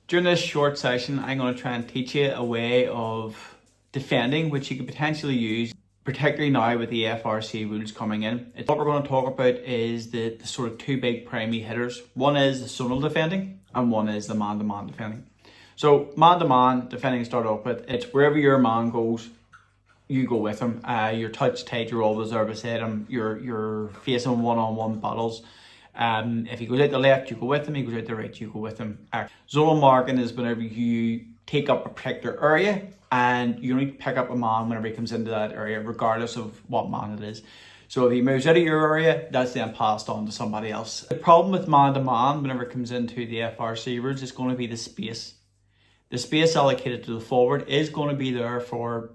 During this short session, I'm going to try and teach you a way of defending which you could potentially use, particularly now with the FRC rules coming in. What we're going to talk about is the sort of two big primary hitters. One is the zonal defending and one is the man-to-man defending. So man-to-man defending, start off with, it's wherever your man goes, you go with him. You're touch tight, you're always there beside him, you're facing one-on-one battles. If he goes out the left, you go with him. He goes out the right, you go with him. Zonal marking is whenever you take up a particular area and you only pick up a man whenever he comes into that area, regardless of what man it is. So if he moves out of your area, that's then passed on to somebody else. The problem with man-to-man, whenever it comes into the FRC rules, is going to be the space. The space allocated to the forward is going to be there for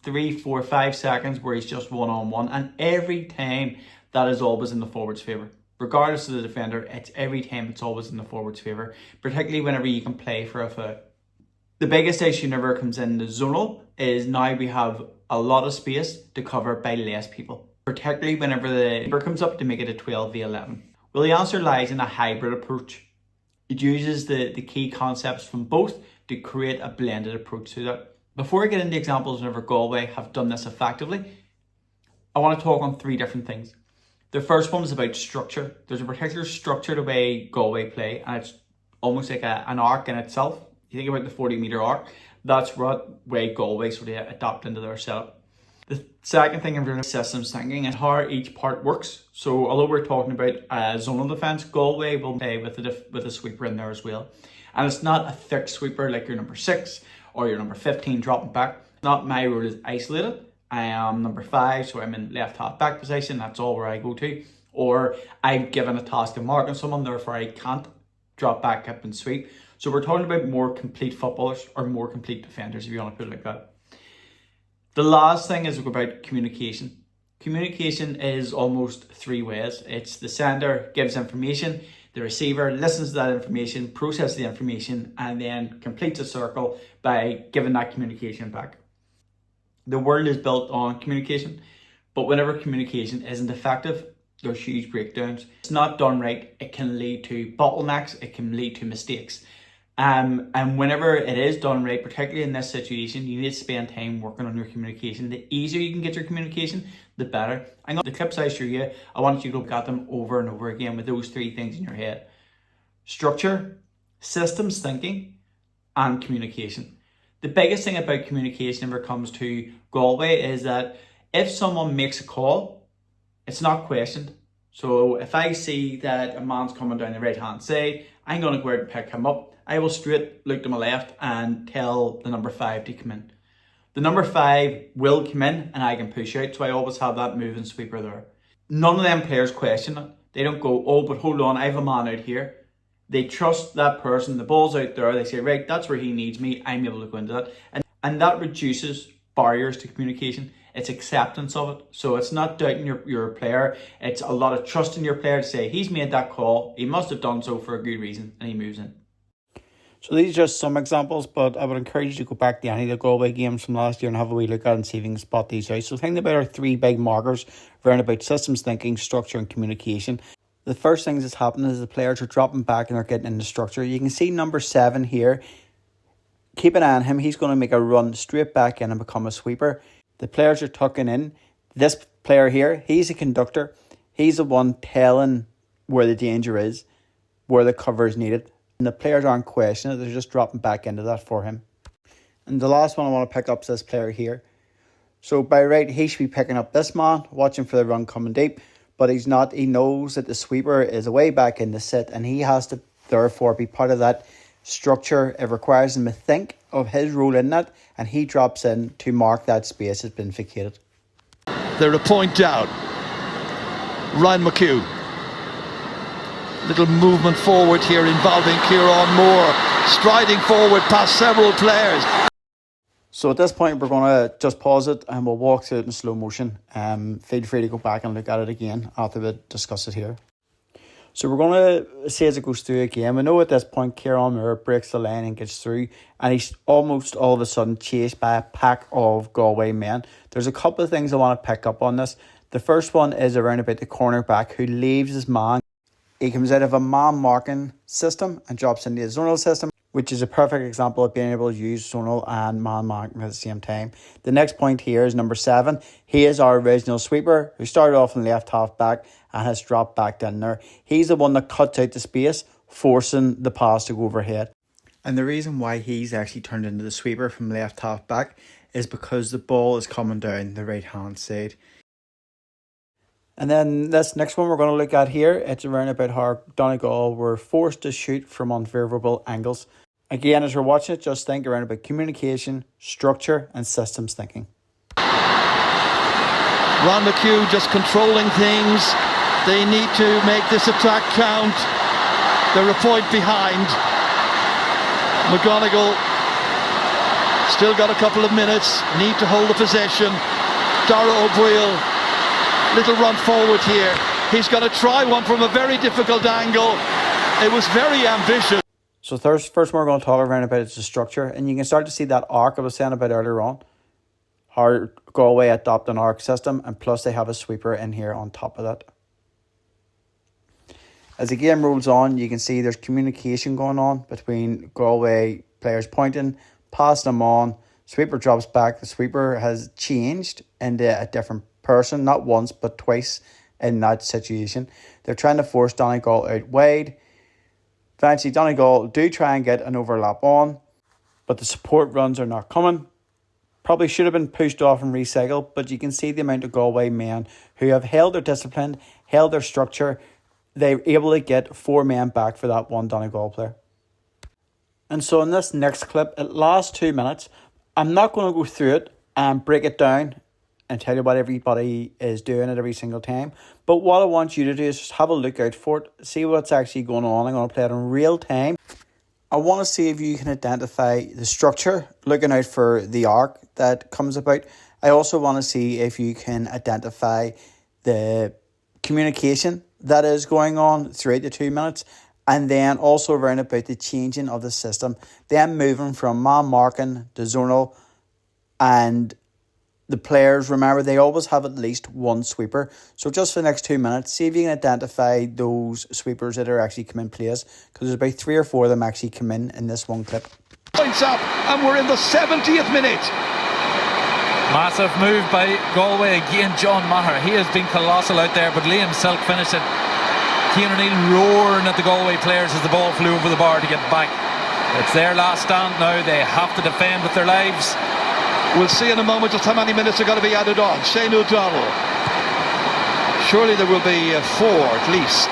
3, 4, 5 seconds where he's just one-on-one. And every time that is always in the forward's favour. Regardless of the defender, every time it's always in the forward's favour, particularly whenever you can play for a foot. The biggest issue whenever it comes in the zonal is now we have a lot of space to cover by less people, particularly whenever the keeper comes up to make it a 12v11. Well, the answer lies in a hybrid approach. It uses the key concepts from both to create a blended approach to that. Before I get into examples whenever Galway have done this effectively, I want to talk on 3 different things. The first one is about structure. There's a particular structure the way Galway play, and it's almost like an arc in itself. You think about the 40-metre arc, that's what way Galway sort of adapt into their setup. The second thing I'm doing is systems thinking and how each part works. So although we're talking about zonal defence, Galway will play with a sweeper in there as well. And it's not a thick sweeper like your number 6 or your number 15 dropping back. Not my role is isolated. I am number 5, so I'm in left half back position. That's all where I go to. Or I'm given a task of marking someone, therefore I can't drop back up and sweep. So we're talking about more complete footballers or more complete defenders, if you want to put it like that. The last thing is about communication. Communication is almost 3 ways. It's the sender gives information, the receiver listens to that information, processes the information, and then completes a circle by giving that communication back. The world is built on communication, but whenever communication isn't effective, there's huge breakdowns. It's not done right, it can lead to bottlenecks, it can lead to mistakes. And whenever it is done right, particularly in this situation, you need to spend time working on your communication. The easier you can get your communication, the better. I know the clips I show you, I want you to look at them over and over again with those 3 things in your head. Structure, systems thinking, and communication. The biggest thing about communication when it comes to Galway is that if someone makes a call, it's not questioned. So if I see that a man's coming down the right hand side, I'm going to go out and pick him up. I will straight look to my left and tell the number 5 to come in. The number 5 will come in and I can push out, so I always have that moving sweeper there. None of them players question it. They don't go, oh, but hold on, I have a man out here. They trust that person, the ball's out there, they say, right, that's where he needs me, I'm able to go into that. And that reduces barriers to communication. It's acceptance of it. So it's not doubting your player, it's a lot of trust in your player to say, he's made that call, he must have done so for a good reason, and he moves in. So these are just some examples, but I would encourage you to go back to any of the Galway games from last year and have a wee look at and see if you can spot these out. So think about our 3 big markers around about systems thinking, structure and communication. The first things that's happening is the players are dropping back and they're getting into structure. You can see number 7 here. Keep an eye on him. He's going to make a run straight back in and become a sweeper. The players are tucking in. This player here, he's a conductor. He's the one telling where the danger is, where the cover is needed. And the players aren't questioning it. They're just dropping back into that for him. And the last one I want to pick up is this player here. So by right, he should be picking up this man, watching for the run coming deep. But he's not. He knows that the sweeper is away back in the sit and he has to therefore be part of that structure. It requires him to think of his role in that and he drops in to mark that space has been vacated. They're a point down. Ryan McHugh. Little movement forward here involving Kieran Moore. Striding forward past several players. So at this point, we're going to just pause it and we'll walk through it in slow motion. Feel free to go back and look at it again after we discuss it here. So we're going to see as it goes through again. We know at this point, Kieran Moore breaks the line and gets through. And he's almost all of a sudden chased by a pack of Galway men. There's a couple of things I want to pick up on this. The first one is around about the cornerback who leaves his man. He comes out of a man marking system and drops into the zonal system. which is a perfect example of being able to use zonal and man marking at the same time. The next point here is number 7. He is our original sweeper who started off in left half back and has dropped back down there. He's the one that cuts out the space, forcing the pass to go overhead. And the reason why he's actually turned into the sweeper from left half back is because the ball is coming down the right hand side. And then this next one we're going to look at here, it's around about how Donegal were forced to shoot from unfavourable angles. Again, as you're watching it, just think around about communication, structure and systems thinking. Ron McHugh just controlling things. They need to make this attack count. They're a point behind. McGonigal still got a couple of minutes, need to hold the possession. Dara O'Brien, little run forward here. He's going to try one from a very difficult angle. It was very ambitious. So first we're going to talk around about is the structure, and you can start to see that arc I was saying about earlier on. How Galway adopt an arc system, and plus they have a sweeper in here on top of that. As the game rolls on, you can see there's communication going on between Galway players pointing, passing them on. Sweeper drops back. The sweeper has changed into a different person, not once but twice in that situation. They're trying to force Donegal out wide. Eventually Donegal do try and get an overlap on, but the support runs are not coming. Probably should have been pushed off and recycled, but you can see the amount of Galway men who have held their discipline, held their structure. They're able to get 4 men back for that one Donegal player. And so in this next clip, it lasts 2 minutes. I'm not going to go through it and break it down and tell you what everybody is doing at every single time. But what I want you to do is just have a look out for it, see what's actually going on. I'm going to play it in real time. I want to see if you can identify the structure, looking out for the arc that comes about. I also want to see if you can identify the communication that is going on throughout the 2 minutes, and then also around about the changing of the system, then moving from man marking to zonal, and the players, remember, they always have at least one sweeper. So just for the next 2 minutes, see if you can identify those sweepers that are actually come in place, because there's about 3 or 4 of them actually come in this one clip. Points up, and we're in the 70th minute. Massive move by Galway again. John Maher, he has been colossal out there, but Liam Silk finished it. Cian O'Neill roaring at the Galway players as the ball flew over the bar to get back. It's their last stand now. They have to defend with their lives. We'll see in a moment just how many minutes are going to be added on. Shane O'Donnell. Surely there will be 4 at least.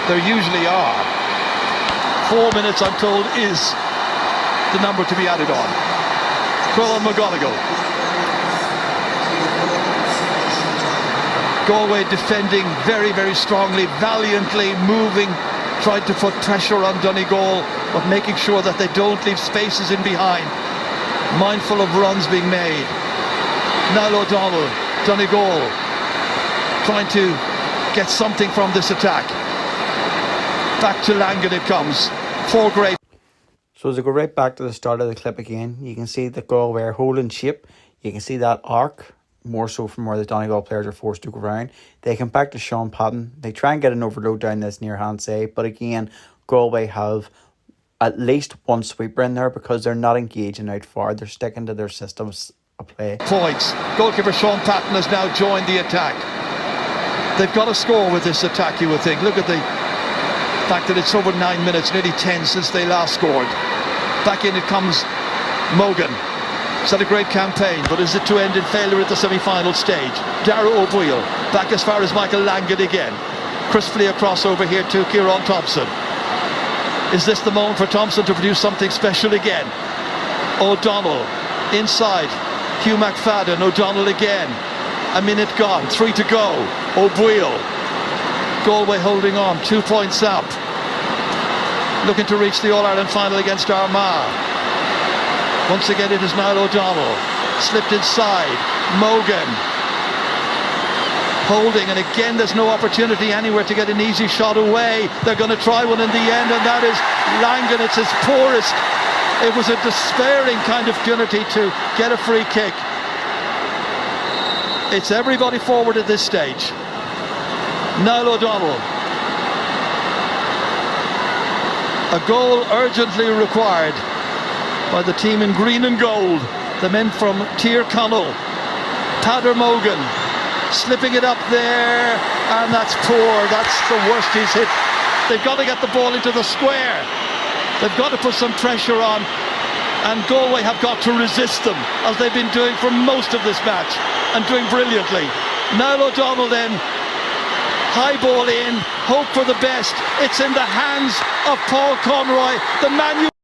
There usually are. 4 minutes, I'm told, is the number to be added on. Crowell McGonigal. Galway defending very, very strongly, valiantly moving, tried to put pressure on Donegal, but making sure that they don't leave spaces in behind. Mindful of runs being made. Niall O'Donnell, Donegal, trying to get something from this attack. Back to Langan it comes. 4 great. So as I go right back to the start of the clip again, you can see the Galway are holding shape. You can see that arc, more so from where the Donegal players are forced to go around. They come back to Sean Patton. They try and get an overload down this near hand side, but again, Galway have at least one sweeper in there because they're not engaging out far. They're sticking to their systems of play. Points. Goalkeeper Sean Patton has now joined the attack. They've got to score with this attack, you would think. Look at the fact that it's over 9 minutes, nearly 10 since they last scored. Back in it comes Mogan. He's had a great campaign, but is it to end in failure at the semi-final stage? Dara O'Brien back as far as Michael Langan again. Crisply across over here to Kieran Thompson. Is this the moment for Thompson to produce something special again? O'Donnell inside. Hugh McFadden. O'Donnell again. A minute gone. 3 to go. O'Brien. Galway holding on. 2 points up. Looking to reach the All-Ireland final against Armagh. Once again it is Niall O'Donnell. Slipped inside. Mogan. Holding, and again there's no opportunity anywhere to get an easy shot away. They're going to try one in the end, and that is Langan. It's his poorest. It was a despairing kind of opportunity to get a free kick. It's everybody forward at this stage. Niall O'Donnell. A goal urgently required by the team in green and gold. The men from Tyrconnell. Tadhir Mogan slipping it up there, and that's poor. That's the worst he's hit. They've got to get the ball into the square. They've got to put some pressure on, and Galway have got to resist them, as they've been doing for most of this match, and doing brilliantly. Niall O'Donnell then, high ball in, hope for the best. It's in the hands of Paul Conroy, the man you